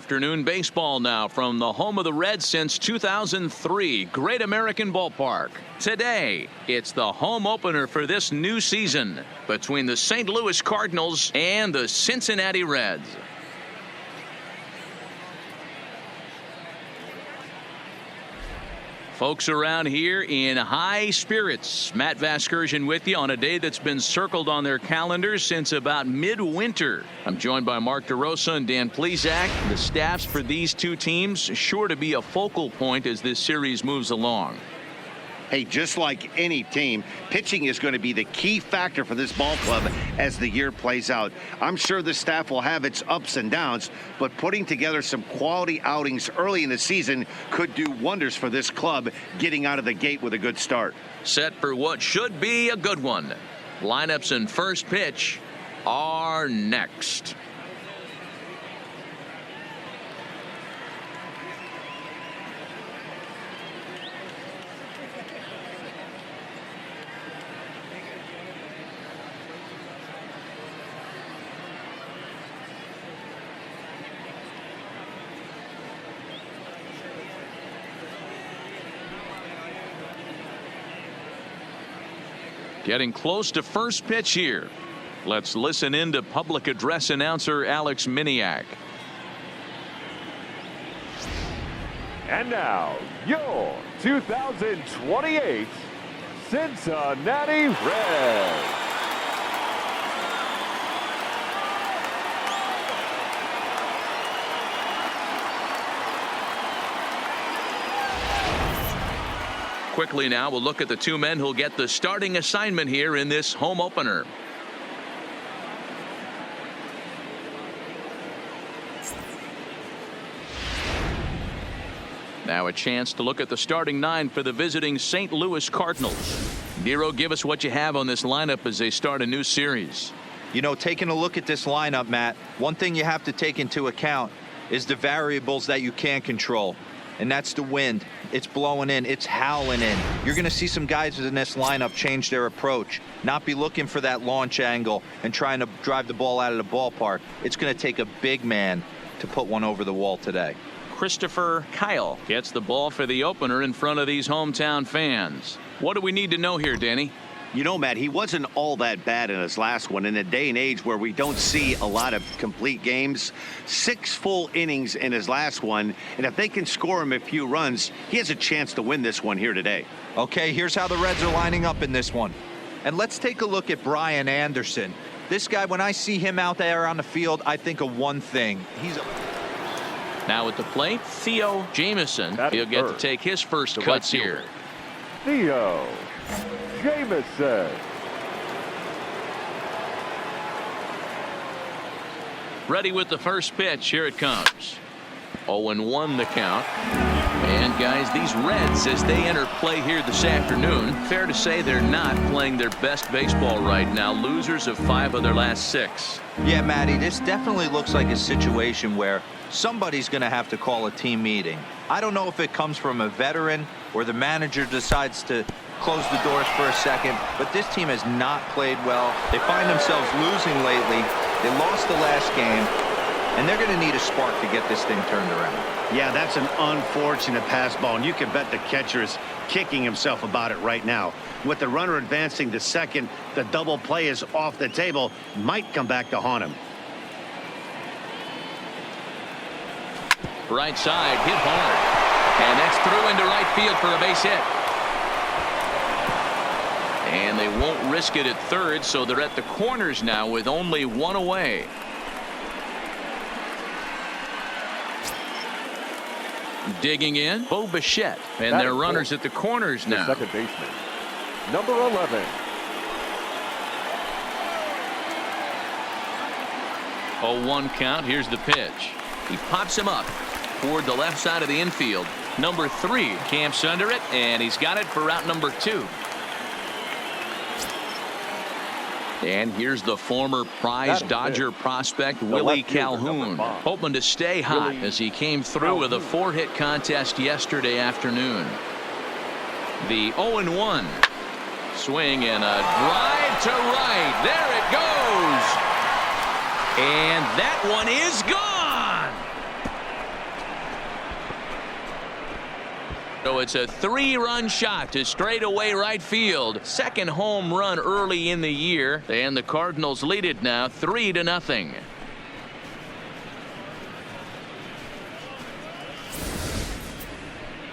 Afternoon baseball now from the home of the Reds since 2003, Great American Ballpark. Today, it's the home opener for this new season between the St. Louis Cardinals and the Cincinnati Reds. Folks around here in high spirits. Matt Vasgersian with you on a day that's been circled on their calendars since about midwinter. I'm joined by Mark DeRosa and Dan Plesac. The staffs for these two teams sure to be a focal point as this series moves along. Hey, just like any team, pitching is going to be the key factor for this ball club as the year plays out. I'm sure the staff will have its ups and downs, but putting together some quality outings early in the season could do wonders for this club getting out of the gate with a good start. Set for what should be a good one. Lineups and first pitch are next. Getting close to first pitch here. Let's listen in to public address announcer Alex Miniak. And now, your 2028 Cincinnati Reds. Quickly now, we'll look at the two men who'll get the starting assignment here in this home opener. Now a chance to look at the starting nine for the visiting St. Louis Cardinals. Nero, give us what you have on this lineup as they start a new series. You know, taking a look at this lineup, Matt, one thing you have to take into account is the variables that you can't control. And that's the wind. It's blowing in. It's howling in. You're going to see some guys in this lineup change their approach, not be looking for that launch angle and trying to drive the ball out of the ballpark. It's going to take a big man to put one over the wall today. Christopher Kyle gets the ball for the opener in front of these hometown fans. What do we need to know here, Danny? You know, Matt, he wasn't all that bad in his last one. In a day and age where we don't see a lot of complete games, 6 full innings in his last one. And if they can score him a few runs, he has a chance to win this one here today. Okay, here's how the Reds are lining up in this one. And let's take a look at Brian Anderson. This guy, when I see him out there on the field, I think of one thing. Now at the plate, Theo Jamison. He'll get to take his first cuts here. Theo Jamison. Ready with the first pitch. Here it comes. 0-1 the count. And guys, these Reds, as they enter play here this afternoon, fair to say they're not playing their best baseball right now. Losers of 5 of their last 6. Yeah, Matty, this definitely looks like a situation where somebody's going to have to call a team meeting. I don't know if it comes from a veteran or the manager decides to close the doors for a second, but this team has not played well. They find themselves losing lately. They lost the last game, and they're going to need a spark to get this thing turned around. Yeah, that's an unfortunate pass ball, and you can bet the catcher is kicking himself about it right now. With the runner advancing to second, the double play is off the table. Might come back to haunt him. Right side, hit hard. And that's through into right field for a base hit. And they won't risk it at third, so they're at the corners now with only 1 away. Digging in, Bo Bichette. And their runners at the corners now. The second baseman, number 11. 0-1 count. Here's the pitch. He pops him up toward the left side of the infield. Number 3 camps under it, and he's got it for route number 2. And here's the former prize Dodger prospect Willie Calhoun, hoping to stay hot as he came through with a 4-hit contest yesterday afternoon. The 0-1 swing and a drive to right. There it goes. And that one is gone. So it's a 3-run shot to straightaway right field. Second home run early in the year, and the Cardinals lead it now 3-0.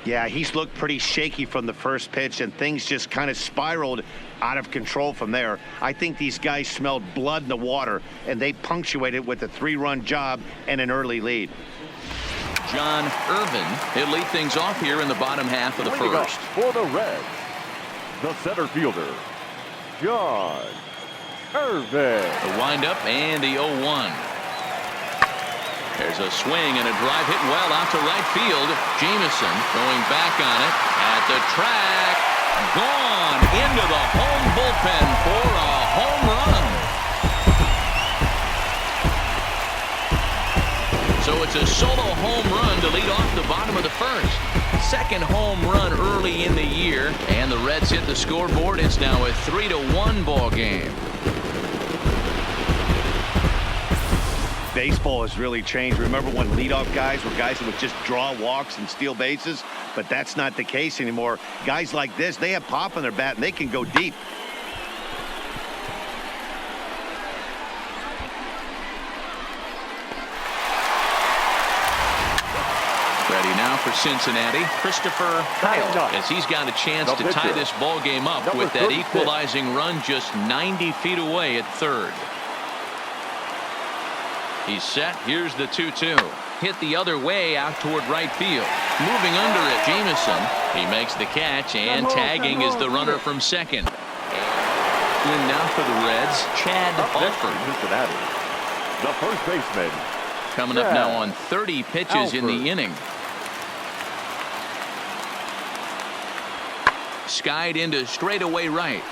Yeah, he's looked pretty shaky from the first pitch, and things just kind of spiraled out of control from there. I think these guys smelled blood in the water, and they punctuated with a 3-run job and an early lead. John Irvin, he'll lead things off here in the bottom half of the Leading first. off for the Reds, the center fielder, John Irvin. The windup and the 0-1. There's a swing and a drive hit well out to right field. Jameson going back on it at the track. Gone into the home bullpen for a home run. So it's a solo home run to lead off the bottom of the first. Second home run early in the year, and the Reds hit the scoreboard. It's now a 3-1 ball game. Baseball has really changed. Remember when leadoff guys were guys that would just draw walks and steal bases? But that's not the case anymore. Guys like this, they have pop on their bat, and they can go deep. Ready now for Cincinnati, Christopher Kyle, as he's got a chance to tie this ball game up with that equalizing run just 90 feet away at third. He's set. Here's the 2-2. Hit the other way out toward right field. Moving under it, Jameson. He makes the catch, and tagging is the runner from second. In now for the Reds, Chad Alford. Cincinnati, the first baseman. Coming up now on 30 pitches in the inning. Skied into straightaway right.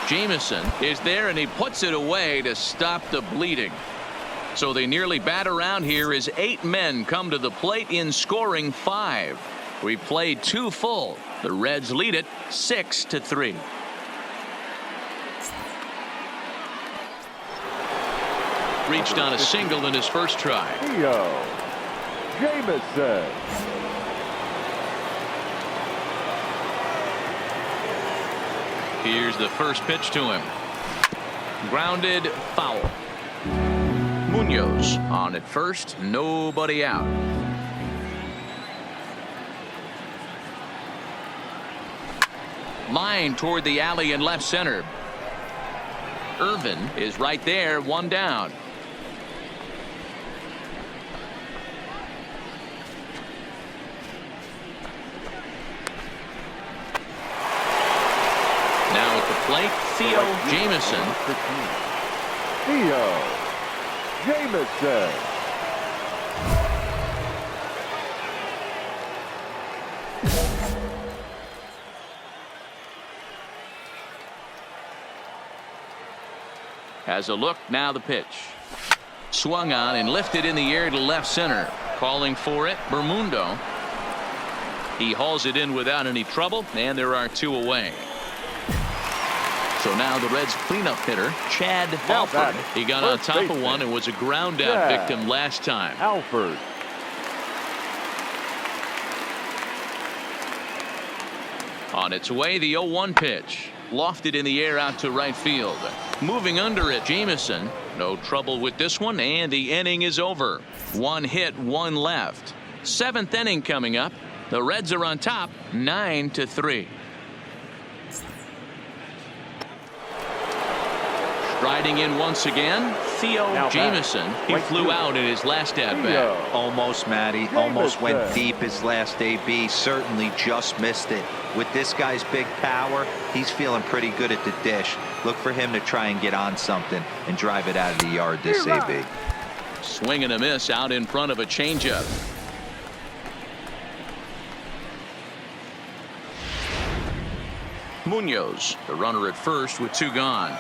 Jameson is there, and he puts it away to stop the bleeding. So they nearly bat around here as 8 men come to the plate in scoring 5. We played 2 full. The Reds lead it 6-3. Reached on a single in his first try. Jameson. Here's the first pitch to him. Grounded foul. Munoz on at first, nobody out. Line toward the alley in left center. Irvin is right there, 1 down. Now at the plate, Theo Jameson. Theo Jameson. Has a look, now the pitch. Swung on and lifted in the air to left center. Calling for it, Bermundo. He hauls it in without any trouble, and there are 2 away. So now the Reds cleanup hitter, Chad Alford. He got on top of one and was a ground out victim last time. Alford. On its way, the 0-1 pitch. Lofted in the air out to right field. Moving under it, Jameson. No trouble with this one, and the inning is over. 1 hit, 1 left. 7th inning coming up. The Reds are on top, 9-3. Striding in once again, Theo Jameson. He flew out in his last at-bat. Almost, Matty. Almost went deep his last AB. Certainly just missed it. With this guy's big power, he's feeling pretty good at the dish. Look for him to try and get on something and drive it out of the yard this AB. Swing and a miss out in front of a changeup. Munoz, the runner at first with 2 gone.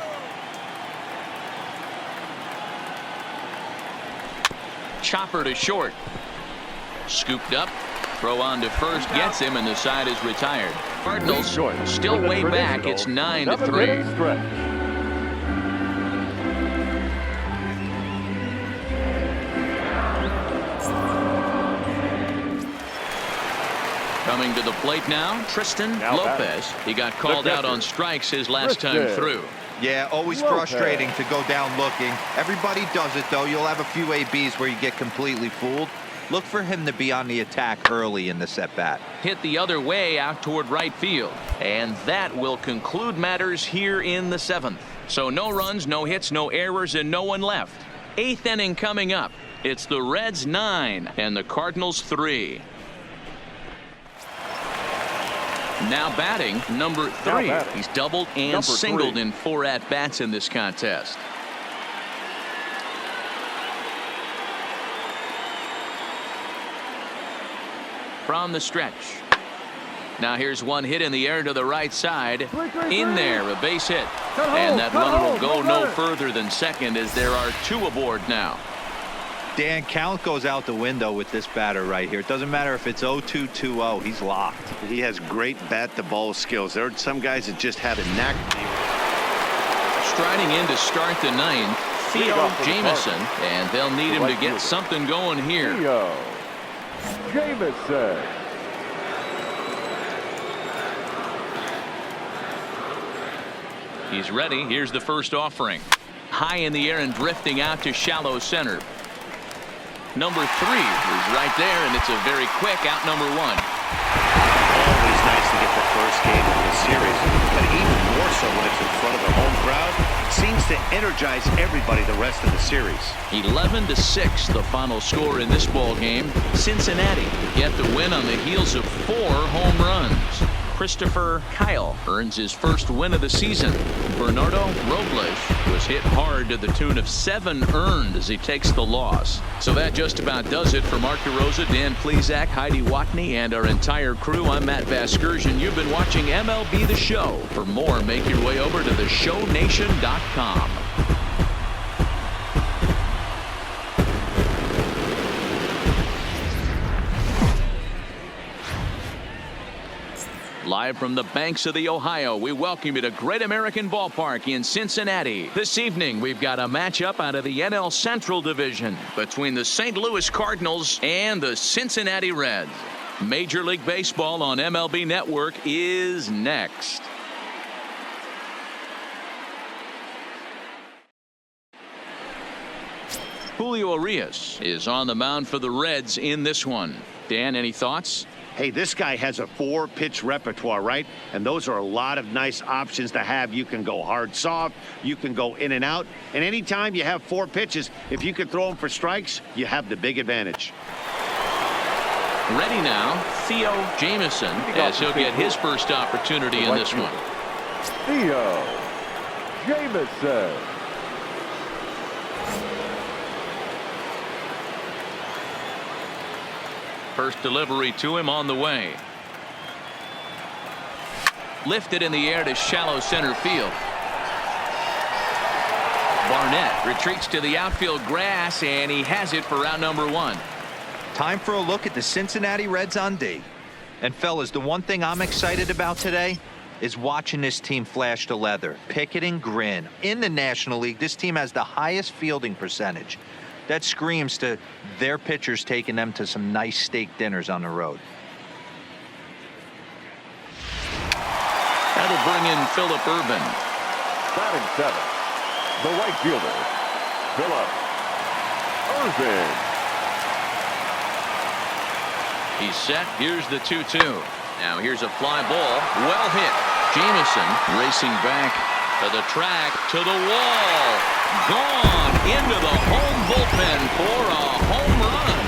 Chopper to short. Scooped up. Throw on to first gets him, and the side is retired. Cardinals still way back. It's 9-3. Coming to the plate now, Tristan Lopez. He got called out on strikes his last time through. Yeah, always frustrating to go down looking. Everybody does it, though. You'll have a few ABs where you get completely fooled. Look for him to be on the attack early in the at-bat. Hit the other way out toward right field. And that will conclude matters here in the 7th. So no runs, no hits, no errors, and no one left. 8th inning coming up. It's the Reds 9 and the Cardinals 3. Now batting, number 3. He's doubled and singled in 4 at-bats in this contest. From the stretch. Now here's one hit in the air to the right side. In there, a base hit. And that runner will go no further than second as there are 2 aboard now. Dan, count goes out the window with this batter right here. It doesn't matter if it's 0-2, 2-0. He's locked. He has great bat-to-ball skills. There are some guys that just have a knack. Striding in to start the 9th, Theo Jamieson, and they'll need him to get something going here. Theo Jamieson. He's ready. Here's the first offering. High in the air and drifting out to shallow center. Number 3 is right there, and it's a very quick out number 1. Always nice to get the first game of the series, but even more so when it's in front of the home crowd. It seems to energize everybody the rest of the series. 11-6 the final score in this ball game. Cincinnati get the win on the heels of 4 home runs. Christopher Kyle earns his first win of the season. Bernardo Robles was hit hard to the tune of 7 earned as he takes the loss. So that just about does it for Mark DeRosa, Dan Plesac, Heidi Watney, and our entire crew. I'm Matt Vasgersian. You've been watching MLB The Show. For more, make your way over to theshownation.com. Live from the banks of the Ohio, we welcome you to Great American Ballpark in Cincinnati. This evening, we've got a matchup out of the NL Central Division between the St. Louis Cardinals and the Cincinnati Reds. Major League Baseball on MLB Network is next. Julio Urias is on the mound for the Reds in this one. Dan, any thoughts? Hey, this guy has a 4-pitch repertoire, right? And those are a lot of nice options to have. You can go hard, soft. You can go in and out. And anytime you have 4 pitches, if you can throw them for strikes, you have the big advantage. Ready now, Theo Jamieson, as he'll get his first opportunity in this one. Theo Jamieson. First delivery to him on the way. Lifted in the air to shallow center field. Barnett retreats to the outfield grass, and he has it for out number 1. Time for a look at the Cincinnati Reds on D. And fellas, the one thing I'm excited about today is watching this team flash the leather. Pick it and grin. In the National League, this team has the highest fielding percentage. That screams to their pitchers taking them to some nice steak dinners on the road. That'll bring in Phillip Urban. Batting 7th, the right fielder, Phillip Urban. He's set. Here's the 2-2. Now here's a fly ball. Well hit. Jamieson racing back to the track, to the wall. Gone into the home bullpen for a home run.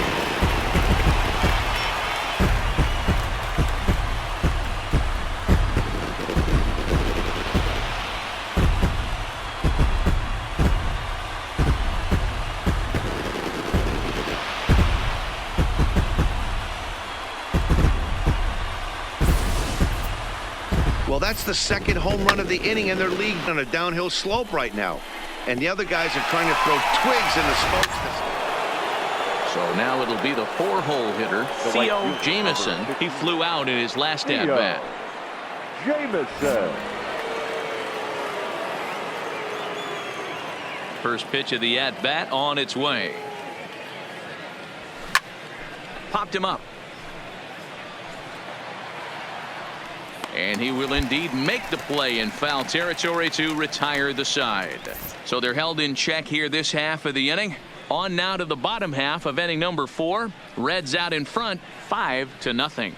Well, that's the second home run of the inning, and they're league on a downhill slope right now. And the other guys are trying to throw twigs in the spokes. So now it'll be the 4-hole hitter, Theo Jamieson. He flew out in his last at-bat. Jamieson. First pitch of the at-bat on its way. Popped him up. And he will indeed make the play in foul territory to retire the side. So they're held in check here this half of the inning. On now to the bottom half of inning number 4. Reds out in front 5-0.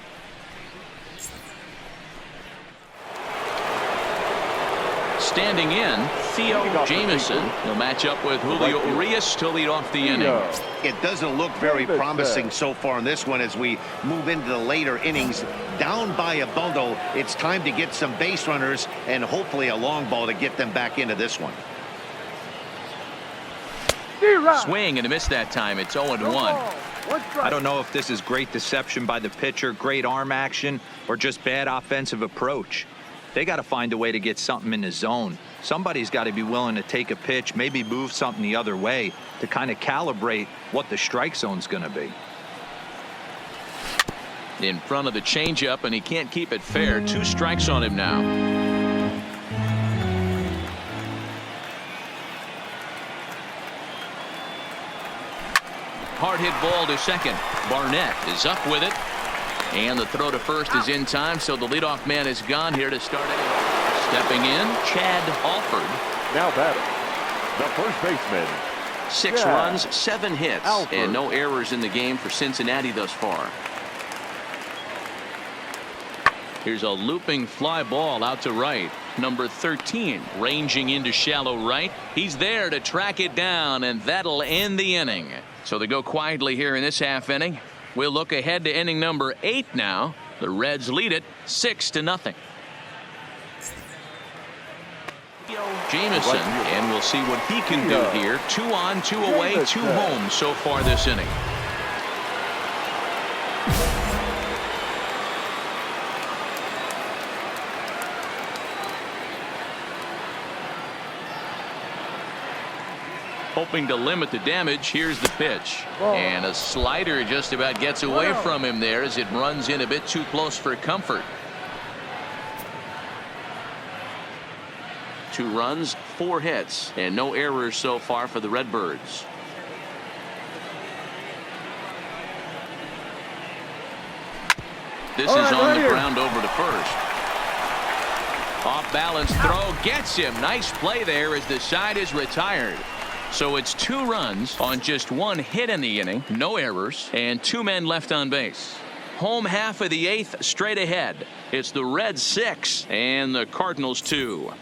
Standing in, Theo Jamieson. He'll match up with Julio Urias to lead off the inning. It doesn't look very promising so far in this one as we move into the later innings. Down by a bundle, it's time to get some base runners and hopefully a long ball to get them back into this one. Swing and a miss that time. It's 0-1. I don't know if this is great deception by the pitcher, great arm action, or just bad offensive approach. They got to find a way to get something in the zone. Somebody's got to be willing to take a pitch, maybe move something the other way to kind of calibrate what the strike zone's going to be. In front of the changeup, and he can't keep it fair. 2 strikes on him now. Hard hit ball to second. Barnett is up with it. And the throw to first is in time, so the leadoff man is gone here to start it. Stepping in, Chad Alford. Now batting, the first baseman. 6 runs, 7 hits, Alford. and no errors in the game for Cincinnati thus far. Here's a looping fly ball out to right. Number 13 ranging into shallow right. He's there to track it down, and that'll end the inning. So they go quietly here in this half inning. We'll look ahead to inning number 8 now. The Reds lead it 6-0. Jamieson, and we'll see what he can do here. 2 on, 2 away, 2 home so far this inning. Hoping to limit the damage. Here's the pitch. And a slider just about gets away from him there as it runs in a bit too close for comfort. 2 runs, 4 hits, and no errors so far for the Redbirds. This is on the ground over to first. Off balance throw gets him. Nice play there as the side is retired. So it's 2 runs on just 1 hit in the inning, no errors, and 2 men left on base. Home half of the 8th straight ahead. It's the Reds 6 and the Cardinals 2. Well,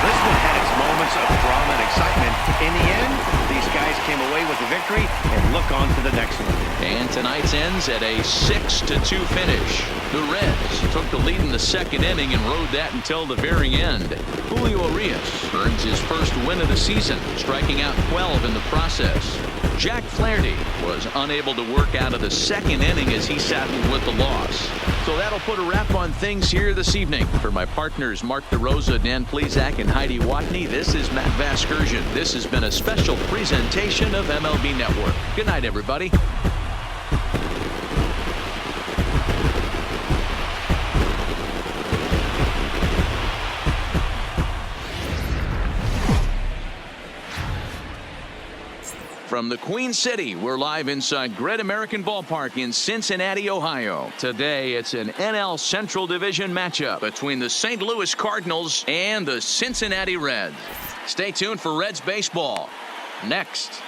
this one had its moments of drama and excitement. In the end, these guys came away with the victory and look on to the next one. And tonight's ends at a 6-2 finish. The Reds took the lead in the 2nd inning and rode that until the very end. Julio Urias earns his first win of the season, striking out 12 in the process. Jack Flaherty was unable to work out of the 2nd inning as he saddled with the loss. So that'll put a wrap on things here this evening. For my partners Mark DeRosa, Dan Plesac, and Heidi Watney, this is Matt Vasgersian. This has been a special presentation of MLB Network. Good night, everybody. From the Queen City, we're live inside Great American Ballpark in Cincinnati, Ohio. Today, it's an NL Central Division matchup between the St. Louis Cardinals and the Cincinnati Reds. Stay tuned for Reds baseball. Next.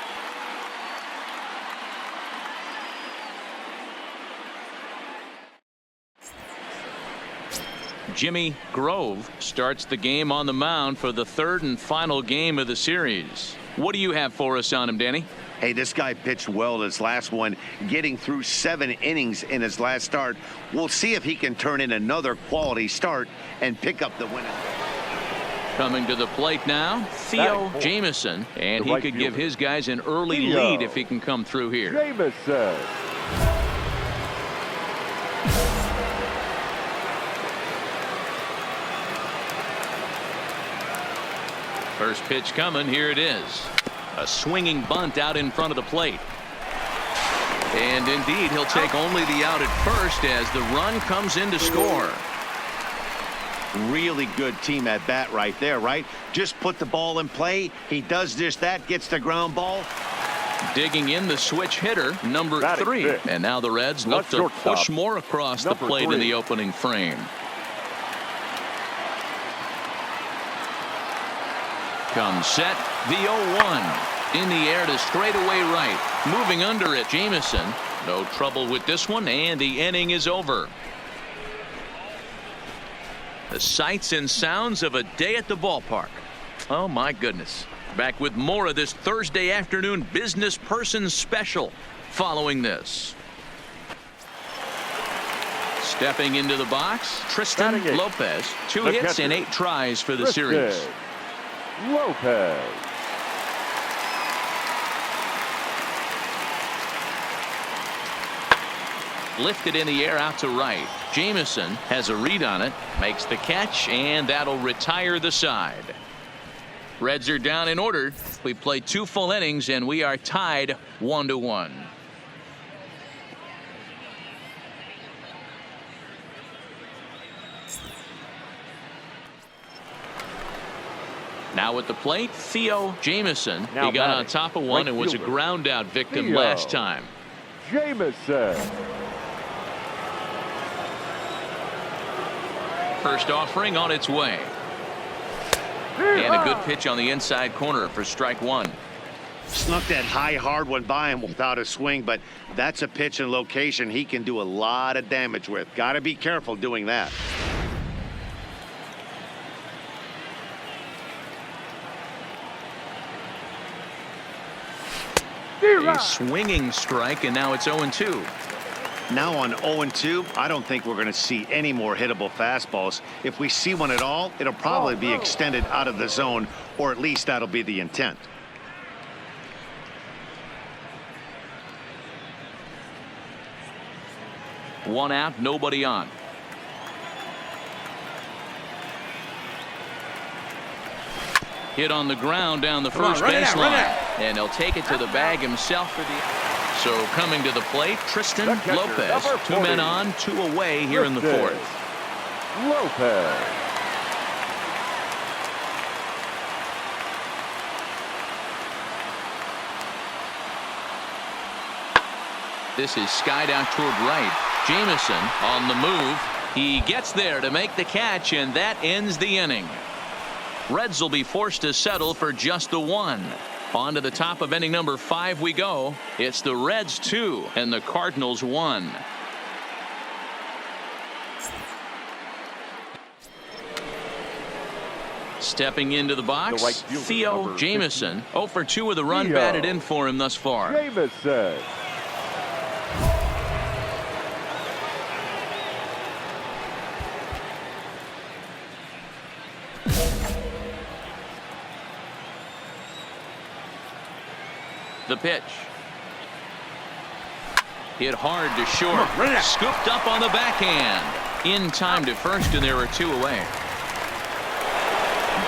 Jimmy Grove starts the game on the mound for the 3rd and final game of the series. What do you have for us on him, Danny? Hey, this guy pitched well in his last one, getting through 7 innings in his last start. We'll see if he can turn in another quality start and pick up the win. Coming to the plate now, Theo Jamieson, and he could give his guys an early lead if he can come through here. Jamieson. First pitch coming. Here it is. A swinging bunt out in front of the plate. And indeed, he'll take only the out at first as the run comes in to score. Really good team at bat right there, right? Just put the ball in play. He does just that, gets the ground ball. Digging in the switch hitter, number Batting 3. fifth. And now the Reds The look to shortstop, push more across the number plate in 3. the opening frame. Comes set, the 0-1. In the air to straightaway right. Moving under it, Jamison. No trouble with this one, and the inning is over. The sights and sounds of a day at the ballpark. Oh, my goodness. Back with more of this Thursday afternoon business person special following this. Stepping into the box, Tristan Batting eighth. Lopez. 2 The hits catcher. and 8 tries for the Tristan series. Lopez. Lifted in the air out to right. Jamison has a read on it, makes the catch, and that'll retire the side. Reds are down in order. We played 2 full innings, and we are tied 1-1. Now at the plate, Theo Jamison. Now He got on batting, top of one right and was a fielder, ground out victim Theo. last time. Jamison. First offering on its way. And a good pitch on the inside corner for strike 1. Snuck that high, hard one by him without a swing, but that's a pitch and location he can do a lot of damage with. Got to be careful doing that. A swinging strike, and now it's 0-2. Now on 0-2, I don't think we're going to see any more hittable fastballs. If we see one at all, it'll probably be extended out of the zone, or at least that'll be the intent. One out, nobody on. Hit on the ground down the first baseline. And he'll take it to the bag himself for the. So coming to the plate, Tristan The catcher, Lopez. number 2 men 40. on, 2 away here in the Tristan 4th. Lopez. This is skied out toward right. Jamison on the move. He gets there to make the catch, and that ends the inning. Reds will be forced to settle for just the 1. On to the top of inning number 5 we go. It's the Reds 2 and the Cardinals 1. Stepping into the box, The right fielder, Theo number Jamison. 0 for 2 with a run Theo. batted in for him thus far. Jamison. The pitch. Hit hard to short. Scooped up on the backhand. In time to first, and there are 2 away.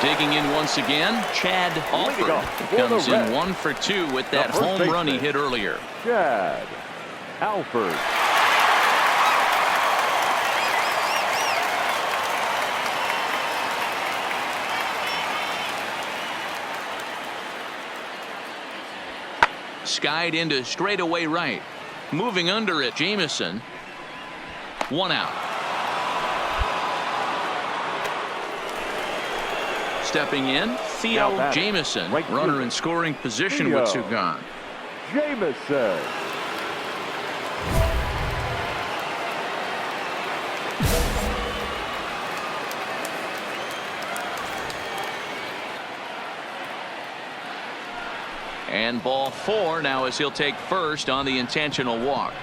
Digging in once again, Chad Alford comes in 1 for 2 with that home run he hit earlier. Chad Alford. Skied into straightaway right. Moving under it, Jamison. 1 out. Stepping in, Theo batting, Jamison. right Runner fielder, in scoring position Theo. with 2 gone. Jamison. And ball 4 now as he'll take first on the intentional walk.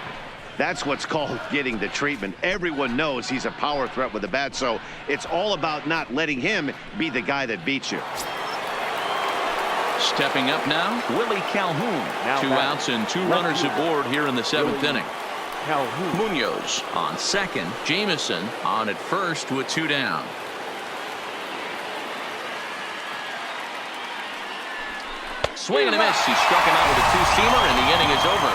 That's what's called getting the treatment. Everyone knows he's a power threat with the bat, so it's all about not letting him be the guy that beats you. Stepping up now, Willie Calhoun. Now 2 batting, outs and 2 left runners fielder, aboard here in the 7th Willie inning. Calhoun. Munoz on second. Jamison on at first with 2 down. Swing and a miss. He struck him out with a 2-seamer, and the inning is over.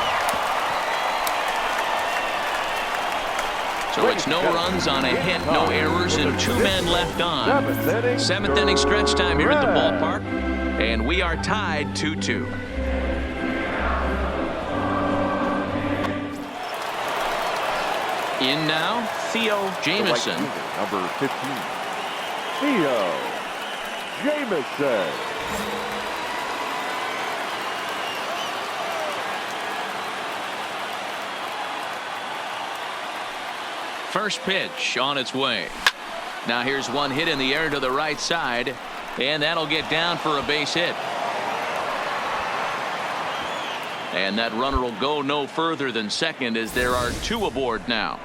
So it's no runs on a hit, no errors, and 2 men left on. 7th inning stretch time here at the ballpark, and we are tied 2-2. In now, Theo Jamieson. Number 15, Theo Jamieson. First pitch on its way. Now here's one hit in the air to the right side, and that'll get down for a base hit. And that runner will go no further than second as there are two aboard now.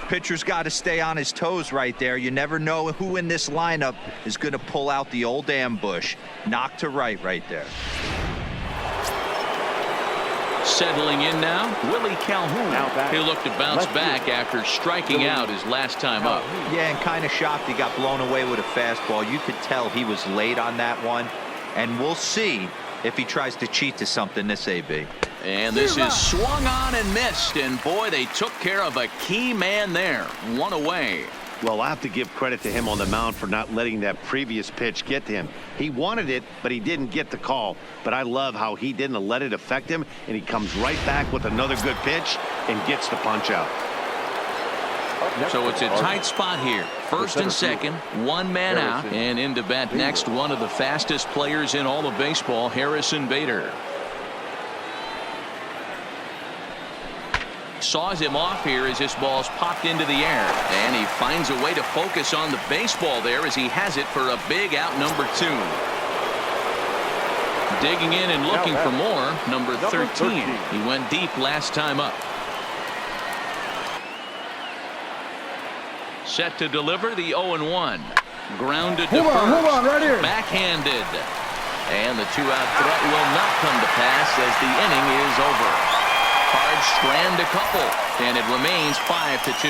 Pitcher's got to stay on his toes right there. You never know who in this lineup is going to pull out the old ambush. Knock to right there. Settling in now, Willie Calhoun. He'll look to bounce back after striking out his last time up. Yeah, and kind of shocked he got blown away with a fastball. You could tell he was late on that one. And we'll see if he tries to cheat to something this AB. And this is swung on and missed. And boy, they took care of a key man there. One away. Well, I have to give credit to him on the mound for not letting that previous pitch get to him. He wanted it, but he didn't get the call. But I love how he didn't let it affect him, and he comes right back with another good pitch and gets the punch out. So it's a tight spot here. First and second, one man out, and into bat next, one of the fastest players in all of baseball, Harrison Bader. Saws him off here as this ball's popped into the air, and he finds a way to focus on the baseball there as he has it for a big out number 2. Digging in and looking for more, number 13. He went deep last time up. Set to deliver the 0-1. Grounded to first. Right here. Backhanded. And the 2-out threat will not come to pass as the inning is over. Cards strand a couple, and it remains 5-2.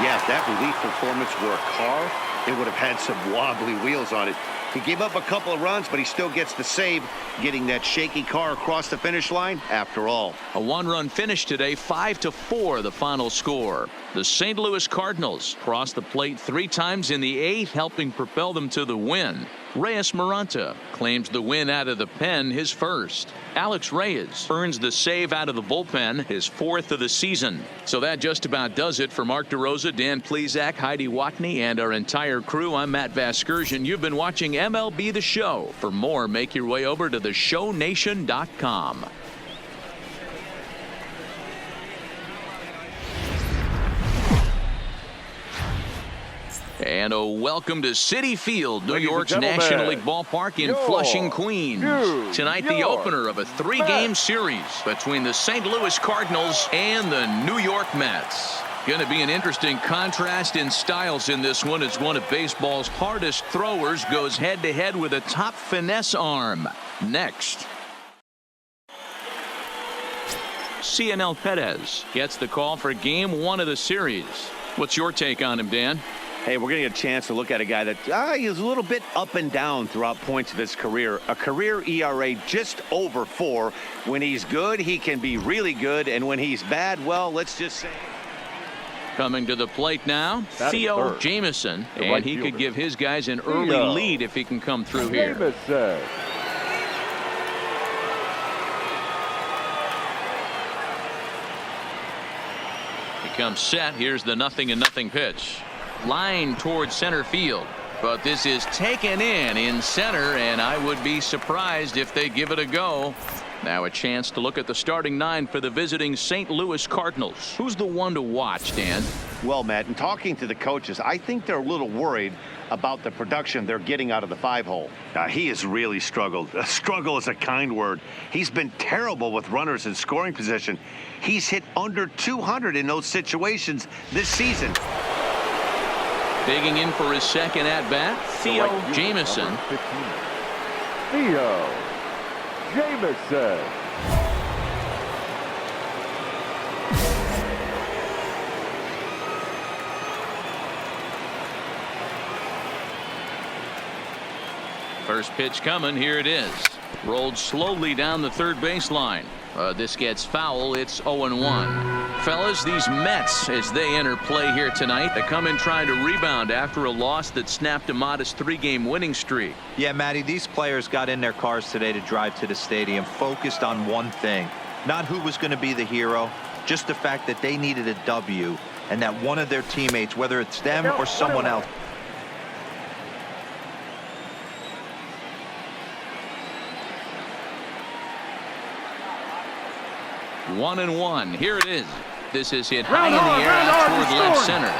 Yeah, if that relief performance were a car, it would have had some wobbly wheels on it. He gave up a couple of runs, but he still gets the save, getting that shaky car across the finish line after all. A one-run finish today, 5-4 the final score. The St. Louis Cardinals crossed the plate 3 times in the 8th, helping propel them to the win. Reyes Maranta claims the win out of the pen, his first. Alex Reyes earns the save out of the bullpen, his 4th of the season. So that just about does it for Mark DeRosa, Dan Plesac, Heidi Watney, and our entire crew. I'm Matt Vasgersian. You've been watching MLB The Show. For more, make your way over to theshownation.com. And a welcome to Citi Field, New York's National League ballpark in Flushing, Queens. Tonight, the opener of a 3-game series between the St. Louis Cardinals and the New York Mets. Going to be an interesting contrast in styles in this one as one of baseball's hardest throwers goes head-to-head with a top finesse arm. Next. Cianel Perez gets the call for Game 1 of the series. What's your take on him, Dan? Hey, we're going to get a chance to look at a guy that he's a little bit up and down throughout points of his career. A career ERA just over 4. When he's good, he can be really good. And when he's bad, well, let's just say. Coming to the plate now, Theo Jamieson. And he could give his guys an early lead if he can come through here. He comes set. Here's the 0-0 pitch. Line towards center field, but this is taken in center, and I would be surprised if they give it a go. Now a chance to look at the starting 9 for the visiting St. Louis Cardinals. Who's the one to watch, Dan? Well, Matt, in talking to the coaches, I think they're a little worried about the production they're getting out of the 5-hole. He has really struggled. Struggle is a kind word. He's been terrible with runners in scoring position. He's hit under 200 in those situations this season. Digging in for his second at-bat, Theo Jamieson. Theo Jamieson. First pitch coming. Here it is. Rolled slowly down the third baseline. This gets foul. It's 0-1. Fellas, these Mets, as they enter play here tonight, they come in trying to rebound after a loss that snapped a modest 3-game winning streak. Yeah, Matty, these players got in their cars today to drive to the stadium, focused on one thing. Not who was going to be the hero, just the fact that they needed a W, and that one of their teammates, whether it's them or someone else, 1-1. Here it is. This is hit high in the air out toward left center.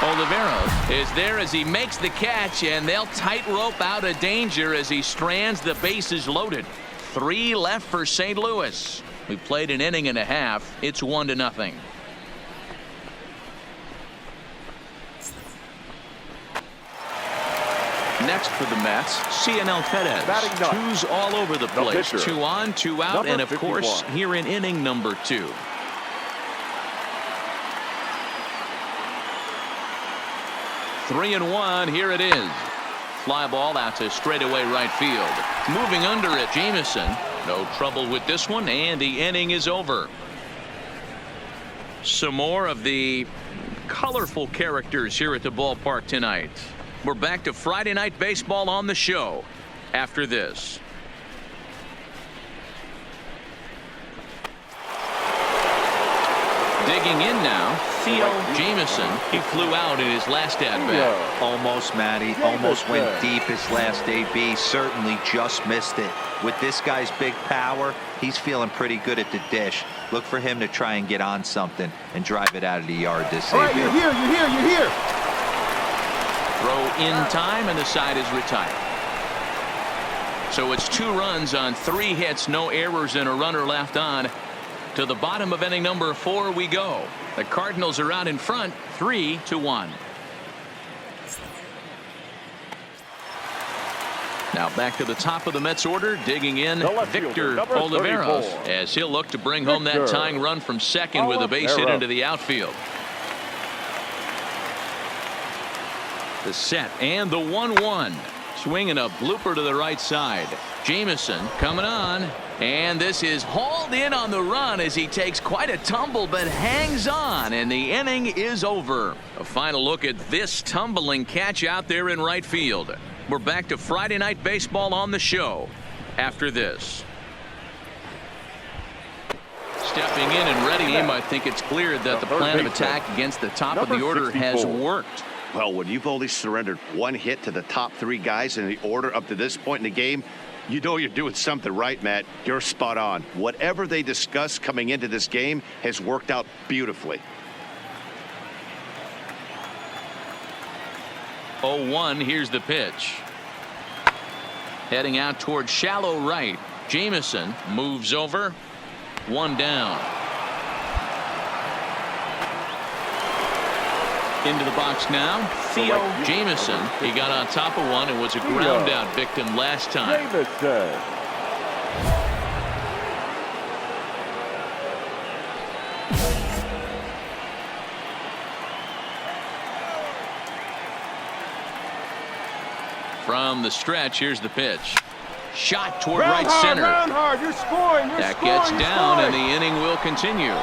Oliveros is there as he makes the catch, and they'll tightrope out of danger as he strands. The bases loaded. 3 left for St. Louis. We played an inning and a half. It's 1-0. Next for the Mets, CNL Perez. Twos all over the place. 2 on, 2 out, and of course, here in inning number 2. Three and 1. Here it is. Fly ball out to straightaway right field. Moving under it, Jameson. No trouble with this one, and the inning is over. Some more of the colorful characters here at the ballpark tonight. We're back to Friday Night Baseball on the show after this. Digging in now, Theo Jameson. He flew out in his last at-bat. Almost, Matty. Almost went deep his last AB. Certainly just missed it. With this guy's big power, he's feeling pretty good at the dish. Look for him to try and get on something and drive it out of the yard this AB. All right, you're here. Throw in time, and the side is retired. So it's 2 runs on 3 hits, no errors, and a runner left on. To the bottom of inning number 4 we go. The Cardinals are out in front, 3-1. Now back to the top of the Mets order, digging in Victor Oliveros, as he'll look to bring home that tying run from second with a base hit into the outfield. The set and the 1-1. Swinging a blooper to the right side. Jameson coming on, and this is hauled in on the run as he takes quite a tumble but hangs on, and the inning is over. A final look at this tumbling catch out there in right field. We're back to Friday Night Baseball on the show after this. Stepping in and ready him, I think it's clear that the plan of attack against the top of the order has worked. Well, when you've only surrendered 1 hit to the top 3 guys in the order up to this point in the game, you know you're doing something right, Matt. You're spot on. Whatever they discussed coming into this game has worked out beautifully. 0-1. Here's the pitch. Heading out towards shallow right. Jameson moves over. 1 down. Into the box now, Theo Jameson. He got on top of one and was a ground out victim last time. From the stretch, here's the pitch. Shot toward right center. You're scoring. That gets down, and the inning will continue.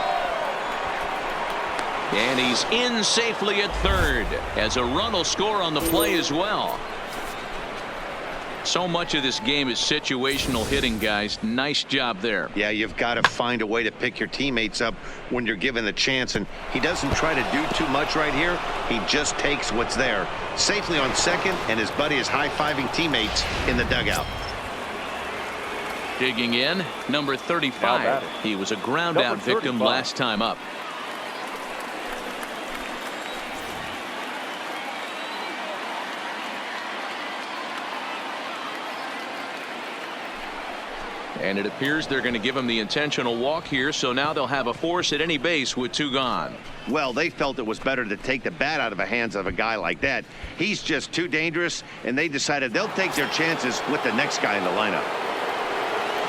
And he's in safely at third, as a run will score on the play as well. So much of this game is situational hitting, guys. Nice job there. Yeah, you've got to find a way to pick your teammates up when you're given the chance, and he doesn't try to do too much right here. He just takes what's there. Safely on second, and his buddy is high-fiving teammates in the dugout. Digging in, number 35. He was a ground-out victim last time up. And it appears they're going to give him the intentional walk here, so now they'll have a force at any base with 2 gone. Well, they felt it was better to take the bat out of the hands of a guy like that. He's just too dangerous, and they decided they'll take their chances with the next guy in the lineup.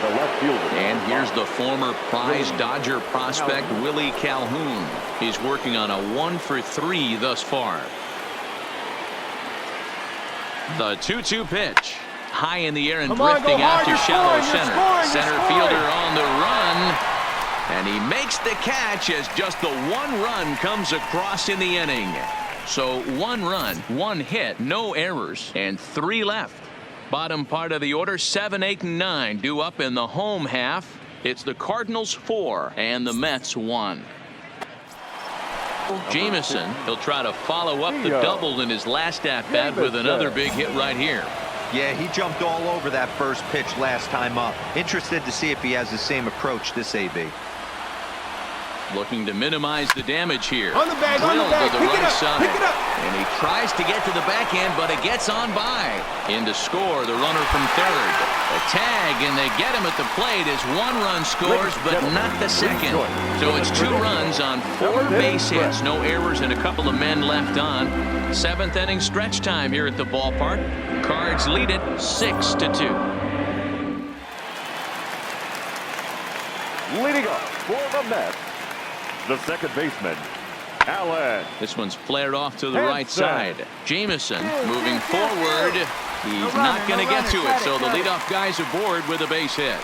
The left fielder. And here's the former prize Dodger prospect, Willie Calhoun. He's working on a 1 for 3 thus far. The 2-2 pitch. High in the air and drifting out to shallow center. Center fielder on the run. And he makes the catch as just the one run comes across in the inning. So 1 run, 1 hit, no errors, and 3 left. Bottom part of the order, 7, 8, and 9 due up in the home half. It's the Cardinals 4 and the Mets 1. Jamison, he'll try to follow up the double in his last at-bat with another big hit right here. Yeah, he jumped all over that first pitch last time up. Interested to see if he has the same approach this AB. Looking to minimize the damage here. On the bag, on the bag. To the right side. And he tries to get to the backhand, but it gets on by. In to score, the runner from third. A tag, and they get him at the plate as 1 run scores, but not the second. So it's 2 runs on 4 base hits. No errors and a couple of men left on. 7th inning stretch time here at the ballpark. Cards lead it 6-2. Leading up for the Mets, the second baseman, Allen. This one's flared off to the right side. Jamison moving forward. He's not going to get to it, so the leadoff guy's aboard with a base hit.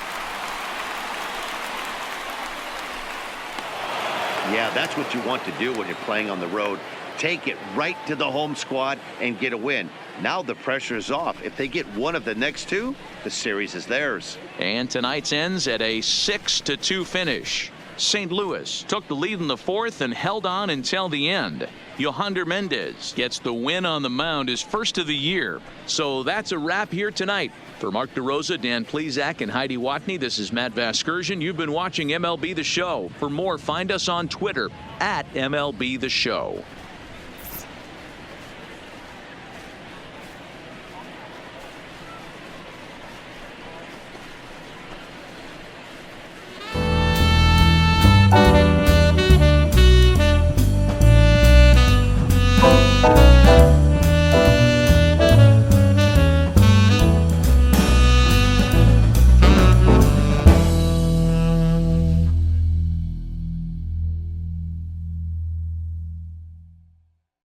Yeah, that's what you want to do when you're playing on the road. Take it right to the home squad and get a win. Now the pressure is off. If they get one of the next 2, the series is theirs. And tonight's ends at a 6-2 finish. St. Louis took the lead in the 4th and held on until the end. Yohander Mendez gets the win on the mound, his first of the year. So that's a wrap here tonight. For Mark DeRosa, Dan Plesac, and Heidi Watney, this is Matt Vasgersian. You've been watching MLB The Show. For more, find us on Twitter @MLB The Show.